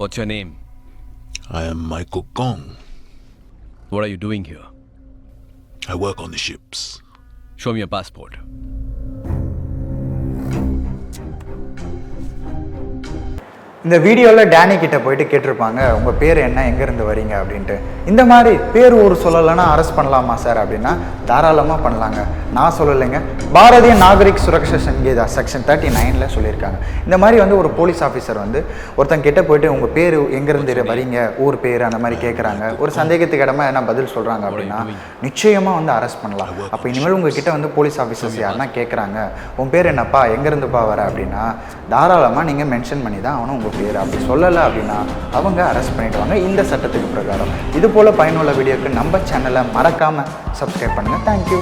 What's your name? I am Michael Kong. What are you doing here? I work on the ships. Show me your passport. இந்த வீடியோவில் Danny கிட்ட போயிட்டு கேட்டிருப்பாங்க உங்கள் பேர் என்ன, எங்கேருந்து வரீங்க அப்படின்ட்டு. இந்த மாதிரி பேர் ஊர் சொல்லலைன்னா அரெஸ்ட் பண்ணலாமா சார் அப்படின்னா தாராளமாக பண்ணலாங்க. நான் சொல்லலைங்க, பாரதிய நாகரிக் சுரக்ஷா சங்கீதா செக்ஷன் 39 சொல்லியிருக்காங்க. இந்த மாதிரி வந்து ஒரு போலீஸ் ஆஃபீஸர் வந்து ஒருத்தங்க கிட்ட போயிட்டு உங்கள் பேர் எங்கேருந்து வரீங்க, ஊர் பேர் அந்த மாதிரி கேட்குறாங்க, ஒரு சந்தேகத்துக்கு இடமா என்ன பதில் சொல்கிறாங்க அப்படின்னா நிச்சயமாக வந்து அரெஸ்ட் பண்ணலாம். அப்போ இனிமேல் உங்கள் கிட்ட வந்து போலீஸ் ஆஃபீஸர்ஸ் யாருன்னா கேட்குறாங்க உன் பேர் என்னப்பா, எங்கேருந்துப்பா வர அப்படின்னா தாராளமாக நீங்கள் மென்ஷன் பண்ணி தான் அவனும் உங்கள் பேர். அப்படி சொல்லலை அப்படின்னா அவங்க அரெஸ்ட் பண்ணிடுவாங்க இந்த சட்டத்துக்கு பிரகாரம். இது போல் பயனுள்ள வீடியோக்கு நம்ம சேனலை மறக்காமல் சப்ஸ்கிரைப் பண்ணுங்கள். தேங்க்யூ.